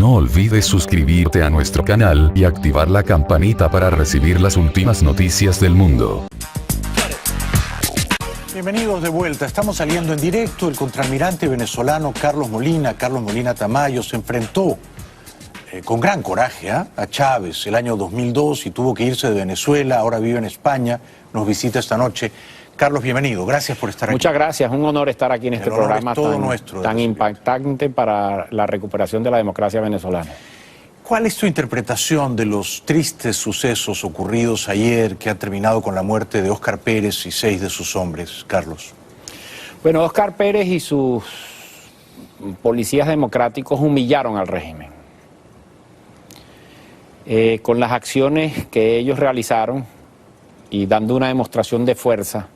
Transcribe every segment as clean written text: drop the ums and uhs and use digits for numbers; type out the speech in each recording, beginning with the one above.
No olvides suscribirte a nuestro canal y activar la campanita para recibir las últimas noticias del mundo. Bienvenidos de vuelta. Estamos saliendo en directo. El contraalmirante venezolano Carlos Molina Tamayo, se enfrentó con gran coraje a Chávez el año 2002 y tuvo que irse de Venezuela. Ahora vive en España. Nos visita esta noche. Carlos, bienvenido. Gracias por estar aquí. Muchas gracias. Un honor estar aquí en este programa tan impactante para la recuperación de la democracia venezolana. ¿Cuál es tu interpretación de los tristes sucesos ocurridos ayer que han terminado con la muerte de Óscar Pérez y 6 de sus hombres, Carlos? Bueno, Óscar Pérez y sus policías democráticos humillaron al régimen. Con las acciones que ellos realizaron y dando una demostración de fuerza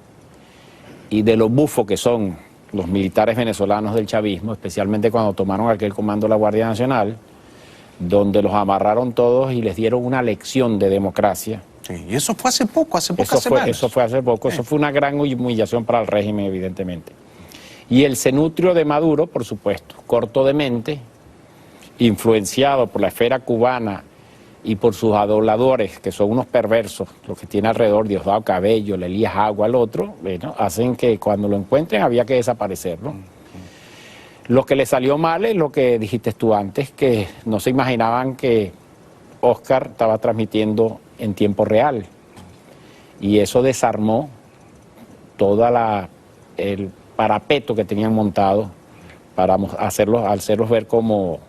y de lo bufo que son los militares venezolanos del chavismo, especialmente cuando tomaron aquel comando de la Guardia Nacional, donde los amarraron todos y les dieron una lección de democracia. Sí, y eso fue hace poco, hace pocas semanas. Eso fue hace poco, eso fue una gran humillación para el régimen, evidentemente. Y el cenutrio de Maduro, por supuesto, corto de mente, influenciado por la esfera cubana y por sus aduladores, que son unos perversos, los que tiene alrededor, Diosdado Cabello, Elías Agua, el otro, bueno, hacen que cuando lo encuentren había que desaparecerlo. Lo que le salió mal es lo que dijiste tú antes, que no se imaginaban que Óscar estaba transmitiendo en tiempo real. Y eso desarmó toda el parapeto que tenían montado para hacerlos ver como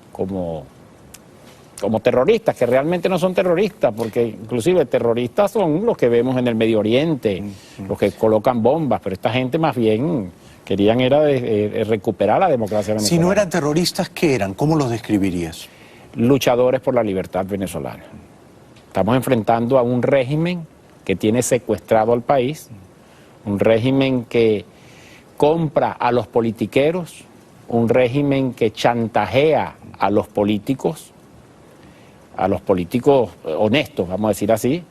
terroristas, que realmente no son terroristas, porque inclusive terroristas son los que vemos en el Medio Oriente, los que colocan bombas, pero esta gente más bien querían recuperar la democracia venezolana. Si no eran terroristas, ¿qué eran? ¿Cómo los describirías? Luchadores por la libertad venezolana. Estamos enfrentando a un régimen que tiene secuestrado al país, un régimen que compra a los politiqueros, un régimen que chantajea a los políticos honestos, vamos a decir así,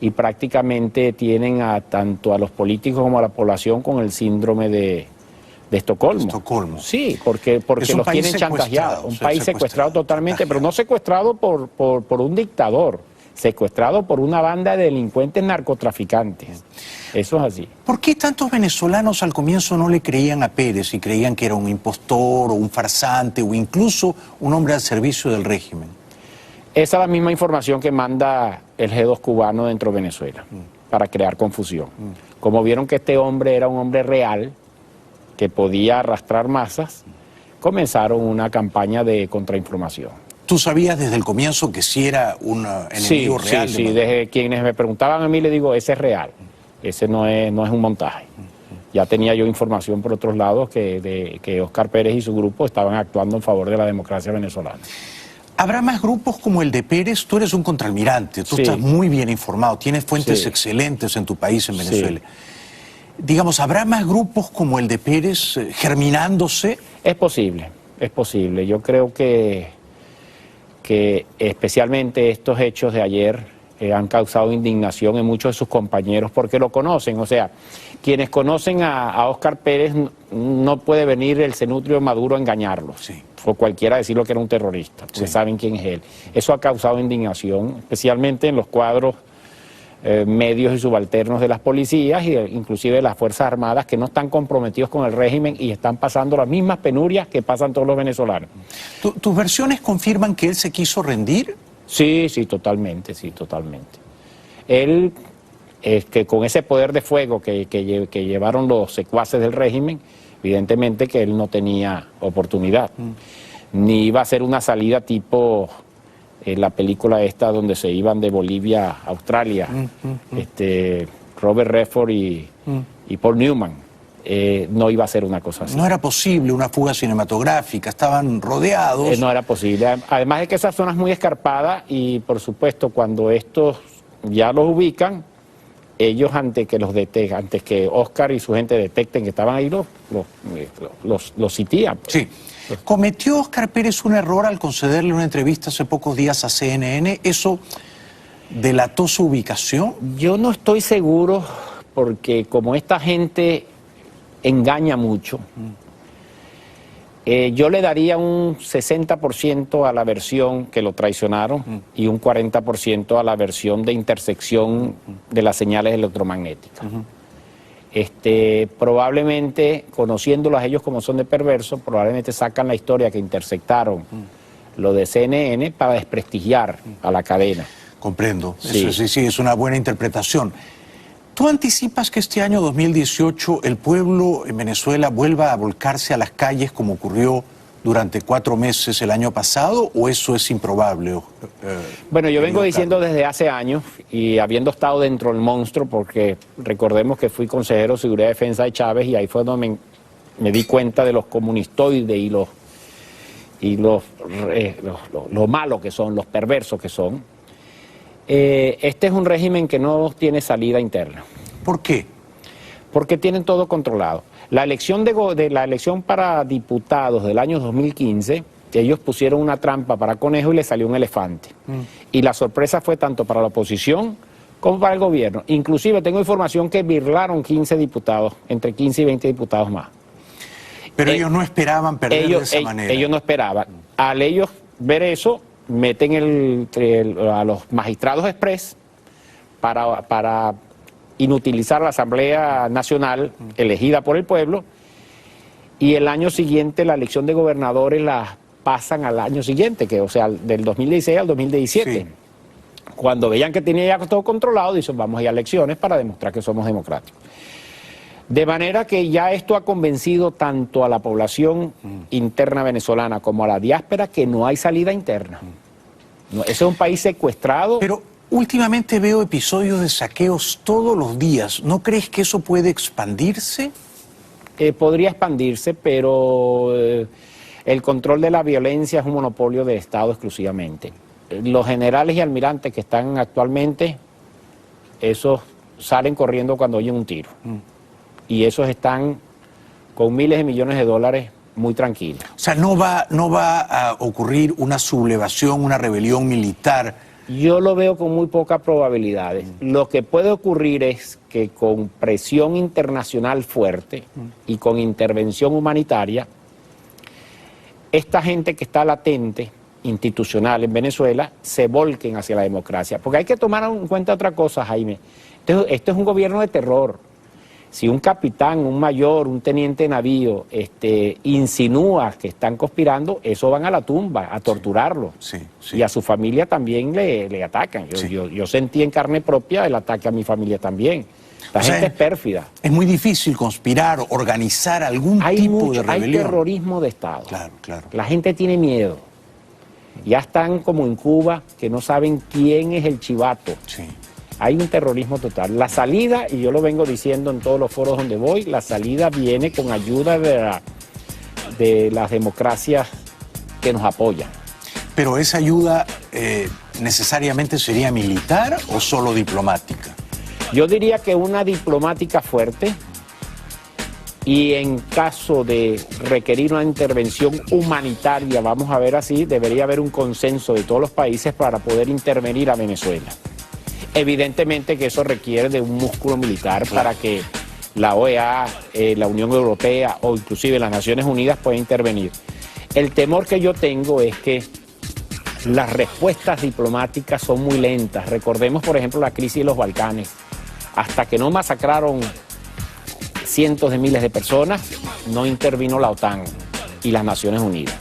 y prácticamente tienen tanto a los políticos como a la población con el síndrome de Estocolmo. Sí, porque los tienen chantajeados. Un país secuestrado totalmente, pero no secuestrado por un dictador, secuestrado por una banda de delincuentes narcotraficantes. Eso es así. ¿Por qué tantos venezolanos al comienzo no le creían a Pérez y creían que era un impostor o un farsante o incluso un hombre al servicio del régimen? Esa es la misma información que manda el G2 cubano dentro de Venezuela para crear confusión. Como vieron que este hombre era un hombre real, que podía arrastrar masas, comenzaron una campaña de contrainformación. ¿Tú sabías desde el comienzo que sí era un enemigo real? Sí, desde quienes me preguntaban a mí le digo, ese es real, ese no es un montaje. Ya tenía yo información por otros lados que Óscar Pérez y su grupo estaban actuando en favor de la democracia venezolana. ¿Habrá más grupos como el de Pérez? Tú eres un contraalmirante, tú estás muy bien informado, tienes fuentes excelentes en tu país, en Venezuela. Digamos, ¿habrá más grupos como el de Pérez germinándose? Es posible, es posible. Yo creo que especialmente estos hechos de ayer han causado indignación en muchos de sus compañeros porque lo conocen. O sea, quienes conocen a Óscar Pérez no puede venir el cenutrio de Maduro a engañarlos. O cualquiera decirlo que era un terrorista, porque saben quién es él. Eso ha causado indignación, especialmente en los cuadros medios y subalternos de las policías e inclusive de las Fuerzas Armadas que no están comprometidos con el régimen y están pasando las mismas penurias que pasan todos los venezolanos. ¿Tus versiones confirman que él se quiso rendir? Sí, totalmente, totalmente. Él, que con ese poder de fuego que llevaron los secuaces del régimen, evidentemente que él no tenía oportunidad, ni iba a ser una salida tipo la película esta donde se iban de Bolivia a Australia, Robert Redford y Paul Newman. No iba a ser una cosa así. No era posible una fuga cinematográfica, estaban rodeados. No era posible, además de que esa zona es muy escarpada y por supuesto cuando estos ya los ubican, ellos antes que Óscar y su gente detecten que estaban ahí, los sitían. Pues. Sí. ¿Cometió Óscar Pérez un error al concederle una entrevista hace pocos días a CNN? ¿Eso delató su ubicación? Yo no estoy seguro porque como esta gente engaña mucho, Yo le daría un 60% a la versión que lo traicionaron y un 40% a la versión de intersección de las señales electromagnéticas. Probablemente, conociéndolos a ellos como son de perversos, probablemente sacan la historia que intersectaron lo de CNN para desprestigiar a la cadena. Comprendo. Sí. Eso sí, es una buena interpretación. ¿Tú anticipas que este año 2018 el pueblo en Venezuela vuelva a volcarse a las calles como ocurrió durante 4 meses el año pasado, o eso es improbable? Bueno, yo vengo Carlos. diciendo desde hace años, y habiendo estado dentro del monstruo, porque recordemos que fui consejero de Seguridad y Defensa de Chávez, y ahí fue donde me di cuenta de los comunistoides y lo malos que son, los perversos que son. Este es un régimen que no tiene salida interna. ¿Por qué? Porque tienen todo controlado. La elección la elección para diputados del año 2015, ellos pusieron una trampa para conejo y le salió un elefante. Y la sorpresa fue tanto para la oposición como para el gobierno. Inclusive tengo información que birlaron 15 diputados, entre 15 y 20 diputados más. Pero ellos no esperaban perder de esa manera. Ellos no esperaban. Al ellos ver eso, meten a los magistrados express para inutilizar la Asamblea Nacional elegida por el pueblo, y el año siguiente la elección de gobernadores la pasan al año siguiente, o sea, del 2016 al 2017. Sí. Cuando veían que tenía ya todo controlado, dicen vamos a ir a elecciones para demostrar que somos democráticos. De manera que ya esto ha convencido tanto a la población interna venezolana como a la diáspora que no hay salida interna. No, ese es un país secuestrado. Pero últimamente veo episodios de saqueos todos los días. ¿No crees que eso puede expandirse? Podría expandirse, pero el control de la violencia es un monopolio de Estado exclusivamente. Los generales y almirantes que están actualmente, esos salen corriendo cuando oyen un tiro. Y esos están con miles de millones de dólares muy tranquilos. O sea, no va a ocurrir una sublevación, una rebelión militar. Yo lo veo con muy pocas probabilidades. Lo que puede ocurrir es que con presión internacional fuerte y con intervención humanitaria, esta gente que está latente, institucional en Venezuela, se volquen hacia la democracia. Porque hay que tomar en cuenta otra cosa, Jaime. Esto es un gobierno de terror. Si un capitán, un mayor, un teniente de navío insinúa que están conspirando, eso van a la tumba, a torturarlo. Sí, sí. Y a su familia también le atacan. Yo sentí en carne propia el ataque a mi familia también. La gente es pérfida. Es muy difícil conspirar, organizar algún tipo de rebelión. Hay terrorismo de Estado. Claro, claro. La gente tiene miedo. Ya están como en Cuba, que no saben quién es el chivato. Sí. Hay un terrorismo total. La salida, y yo lo vengo diciendo en todos los foros donde voy, la salida viene con ayuda de las democracias que nos apoyan. Pero esa ayuda necesariamente sería militar o solo diplomática. Yo diría que una diplomática fuerte, y en caso de requerir una intervención humanitaria, vamos a ver así, debería haber un consenso de todos los países para poder intervenir a Venezuela. Evidentemente que eso requiere de un músculo militar para que la OEA, la Unión Europea o inclusive las Naciones Unidas puedan intervenir. El temor que yo tengo es que las respuestas diplomáticas son muy lentas. Recordemos, por ejemplo, la crisis de los Balcanes. Hasta que no masacraron cientos de miles de personas, no intervino la OTAN y las Naciones Unidas.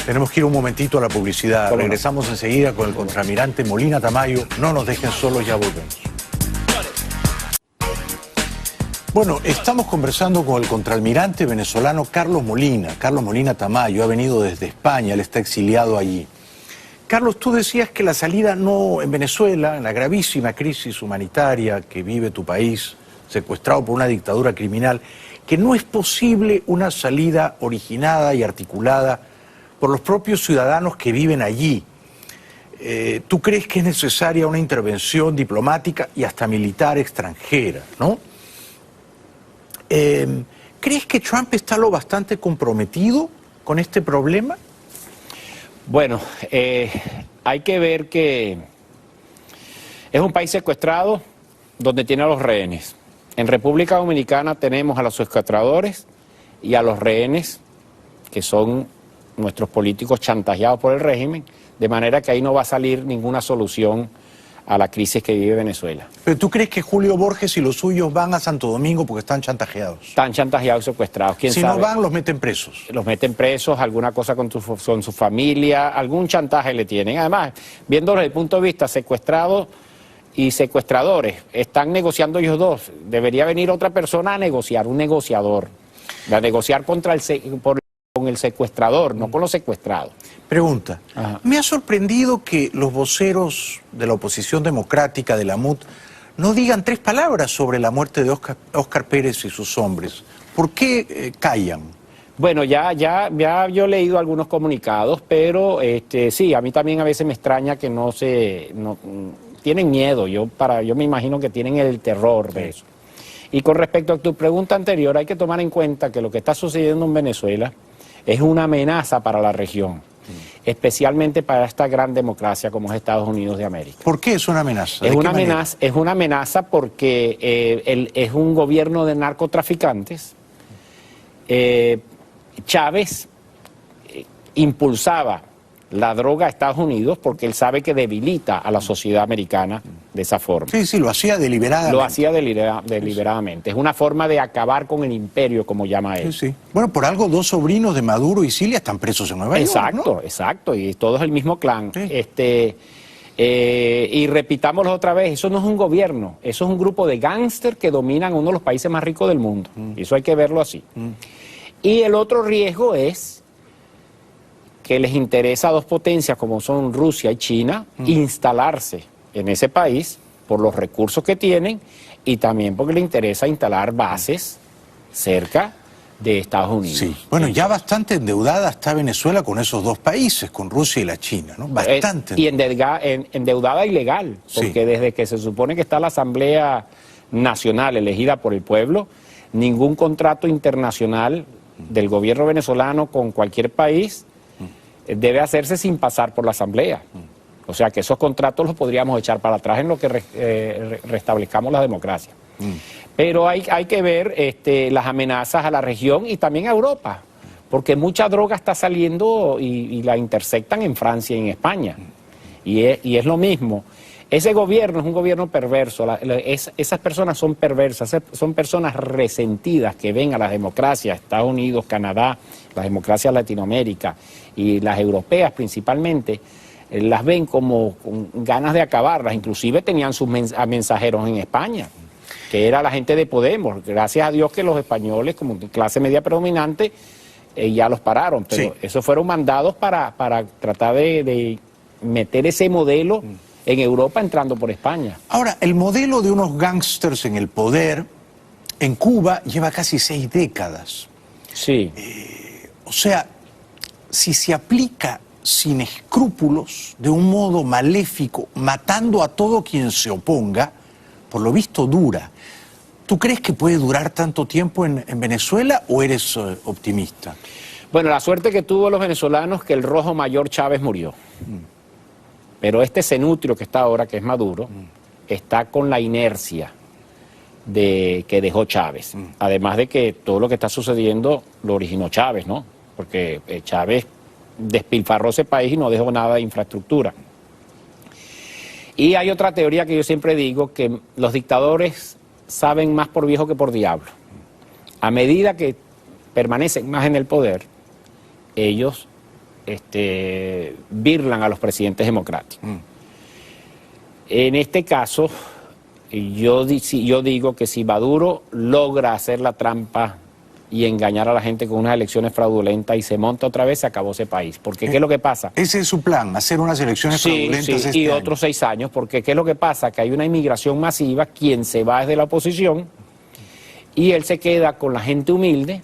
Tenemos que ir un momentito a la publicidad. ¿Cómo no? Regresamos enseguida con el contraalmirante Molina Tamayo. No nos dejen solos, ya volvemos. Bueno, estamos conversando con el contraalmirante venezolano Carlos Molina Tamayo. Ha venido desde España, él está exiliado allí. Carlos, tú decías que la salida no en Venezuela, en la gravísima crisis humanitaria que vive tu país, secuestrado por una dictadura criminal, que no es posible una salida originada y articulada por los propios ciudadanos que viven allí. ¿Tú crees que es necesaria una intervención diplomática y hasta militar extranjera, no? ¿Crees que Trump está lo bastante comprometido con este problema? Bueno, hay que ver que es un país secuestrado donde tiene a los rehenes. En República Dominicana tenemos a los secuestradores y a los rehenes que son nuestros políticos chantajeados por el régimen, de manera que ahí no va a salir ninguna solución a la crisis que vive Venezuela. ¿Pero tú crees que Julio Borges y los suyos van a Santo Domingo porque están chantajeados? Están chantajeados y secuestrados. ¿Quién si sabe? no van, los meten presos. Los meten presos, alguna cosa con su familia, algún chantaje le tienen. Además, viéndolo desde el punto de vista secuestrados y secuestradores, están negociando ellos dos. Debería venir otra persona a negociar, un negociador, a negociar con el secuestrador, no con los secuestrados. Pregunta, Ajá. me ha sorprendido que los voceros de la oposición democrática de la MUT no digan 3 palabras sobre la muerte de Óscar Pérez y sus hombres. ¿Por qué callan? Bueno, ya yo he leído algunos comunicados, pero sí, a mí también a veces me extraña que tienen miedo. Yo me imagino que tienen el terror de eso. Y con respecto a tu pregunta anterior, hay que tomar en cuenta que lo que está sucediendo en Venezuela es una amenaza para la región, especialmente para esta gran democracia como es Estados Unidos de América. ¿Por qué es una amenaza? Es una amenaza porque es un gobierno de narcotraficantes. Chávez impulsaba la droga a Estados Unidos porque él sabe que debilita a la sociedad americana de esa forma. Sí, lo hacía deliberadamente. Lo hacía deliberadamente. Es una forma de acabar con el imperio, como llama él. Sí. Bueno, por algo 2 sobrinos de Maduro y Cilia están presos en Nueva York, ¿no? Exacto. Y todo es el mismo clan. Sí. Y repitámoslo otra vez, eso no es un gobierno, eso es un grupo de gángster que dominan uno de los países más ricos del mundo. Eso hay que verlo así. Y el otro riesgo es que les interesa a 2 potencias como son Rusia y China instalarse en ese país por los recursos que tienen y también porque les interesa instalar bases cerca de Estados Unidos. Sí. Bueno, ya bastante endeudada está Venezuela con esos 2 países, con Rusia y la China, ¿no? Bastante. Y endeudada ilegal, porque desde que se supone que está la Asamblea Nacional elegida por el pueblo, ningún contrato internacional del gobierno venezolano con cualquier país debe hacerse sin pasar por la Asamblea. O sea que esos contratos los podríamos echar para atrás en lo que restablezcamos la democracia. Pero hay que ver las amenazas a la región y también a Europa, porque mucha droga está saliendo y la interceptan en Francia y en España. Y es lo mismo. Ese gobierno es un gobierno perverso, esas personas son perversas, son personas resentidas que ven a las democracias, Estados Unidos, Canadá, las democracias de Latinoamérica y las europeas principalmente, las ven como con ganas de acabarlas, inclusive tenían sus mensajeros en España, que era la gente de Podemos, gracias a Dios que los españoles como clase media predominante ya los pararon, pero esos fueron mandados para tratar de meter ese modelo en Europa entrando por España. Ahora, el modelo de unos gángsters en el poder en Cuba lleva casi 6 décadas. Sí. O sea, si se aplica sin escrúpulos, de un modo maléfico, matando a todo quien se oponga, por lo visto dura. ¿Tú crees que puede durar tanto tiempo en Venezuela o eres optimista? Bueno, la suerte que tuvo los venezolanos que el rojo mayor Chávez murió. Pero este cenutrio que está ahora, que es Maduro, está con la inercia que dejó Chávez. Además de que todo lo que está sucediendo lo originó Chávez, ¿no? Porque Chávez despilfarró ese país y no dejó nada de infraestructura. Y hay otra teoría que yo siempre digo, que los dictadores saben más por viejo que por diablo. A medida que permanecen más en el poder, ellos birlan a los presidentes democráticos. En este caso, yo digo que si Maduro logra hacer la trampa y engañar a la gente con unas elecciones fraudulentas y se monta otra vez, se acabó ese país. Porque ¿qué es lo que pasa? Ese es su plan, hacer unas elecciones fraudulentas este y año. otros 6 años, porque ¿qué es lo que pasa? Que hay una inmigración masiva, quien se va es de la oposición, y él se queda con la gente humilde,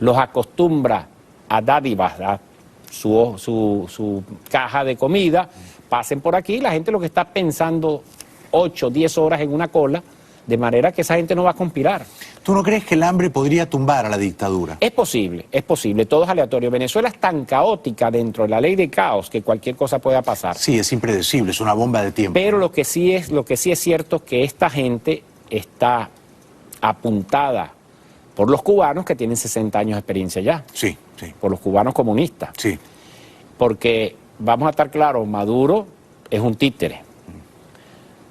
los acostumbra a dádivas, a su caja de comida, pasen por aquí, la gente lo que está pensando 8, 10 horas en una cola, de manera que esa gente no va a conspirar. ¿Tú no crees que el hambre podría tumbar a la dictadura? Es posible, todo es aleatorio. Venezuela es tan caótica dentro de la ley de caos que cualquier cosa pueda pasar. Sí, es impredecible, es una bomba de tiempo. Pero lo que sí es cierto es que esta gente está apuntada por los cubanos que tienen 60 años de experiencia ya, Sí, sí, por los cubanos comunistas. sí. Porque, vamos a estar claros, Maduro es un títere.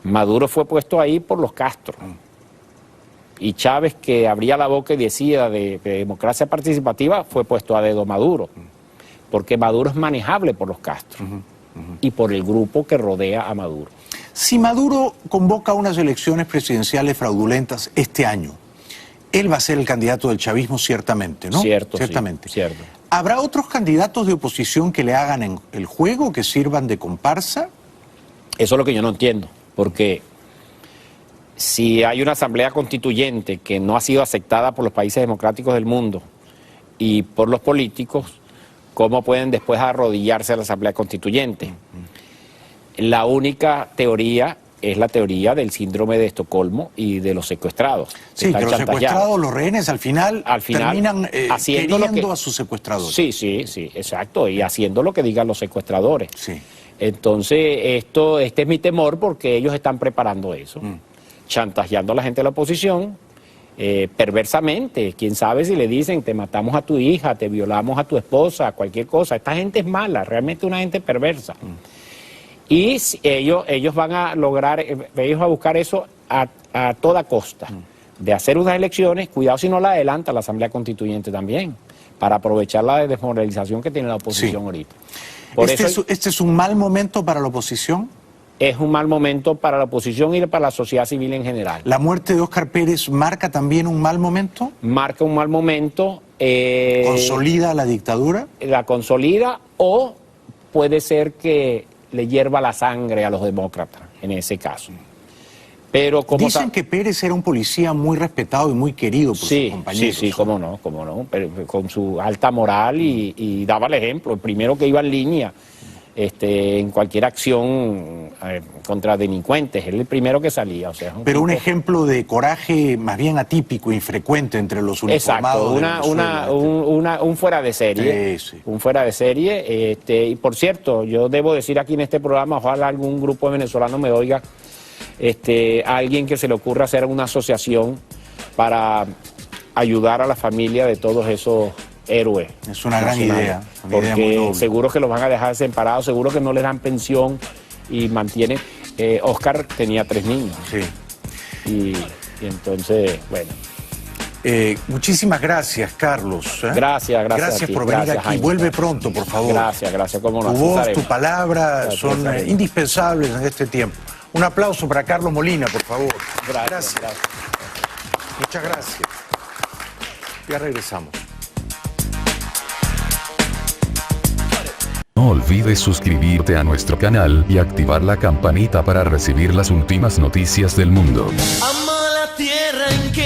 Maduro fue puesto ahí por los Castro. Y Chávez, que abría la boca y decía de democracia participativa, fue puesto a dedo Maduro. Porque Maduro es manejable por los Castro y por el grupo que rodea a Maduro. Si Maduro convoca unas elecciones presidenciales fraudulentas este año, él va a ser el candidato del chavismo ciertamente, ¿no? Cierto, Ciertamente. sí, cierto. ¿Habrá otros candidatos de oposición que le hagan en el juego, que sirvan de comparsa? Eso es lo que yo no entiendo, porque si hay una asamblea constituyente que no ha sido aceptada por los países democráticos del mundo y por los políticos, ¿cómo pueden después arrodillarse a la asamblea constituyente? La única teoría es la teoría del síndrome de Estocolmo y de los secuestrados. Sí, que los secuestrados, los rehenes, al final terminan haciendo queriendo a sus secuestradores. Sí, sí, sí, exacto, y haciendo lo que digan los secuestradores. Sí. Entonces, este es mi temor porque ellos están preparando eso, chantajeando a la gente de la oposición, perversamente. Quién sabe si le dicen, te matamos a tu hija, te violamos a tu esposa, cualquier cosa. Esta gente es mala, realmente una gente perversa. Y ellos van a lograr, ellos a buscar eso a toda costa, de hacer unas elecciones, cuidado si no la adelanta la Asamblea Constituyente también, para aprovechar la desmoralización que tiene la oposición ahorita. Por eso ¿Este es un mal momento para la oposición? es un mal momento para la oposición y para la sociedad civil en general. ¿La muerte de Óscar Pérez marca también un mal momento? Marca un mal momento. ¿Consolida la dictadura? La consolida o puede ser que le hierva la sangre a los demócratas en ese caso. Pero como dicen que Pérez era un policía muy respetado y muy querido por sus compañeros. Sí, cómo no, pero con su alta moral y daba el ejemplo, el primero que iba en línea en cualquier acción contra delincuentes, él el primero que salía. O sea, pero un ejemplo de coraje más bien atípico, infrecuente entre los uniformados. Exacto, un fuera de serie. Sí, sí. Un fuera de serie. Y por cierto, yo debo decir aquí en este programa, ojalá algún grupo de venezolanos me oiga, a alguien que se le ocurra hacer una asociación para ayudar a la familia de todos esos héroes. Es una gran idea. Porque seguro que los van a dejar desamparados, seguro que no les dan pensión y mantienen. Óscar tenía 3 niños. Sí. Y entonces, bueno. Muchísimas gracias, Carlos. Gracias Gracias por venir aquí. Jaime. Vuelve pronto, por favor. Gracias, cómo no. Tu voz, tu palabra son estaremos. indispensables en este tiempo. Un aplauso para Carlos Molina, por favor. Gracias. Muchas gracias. Ya regresamos. No olvides suscribirte a nuestro canal y activar la campanita para recibir las últimas noticias del mundo. Amo la tierra en que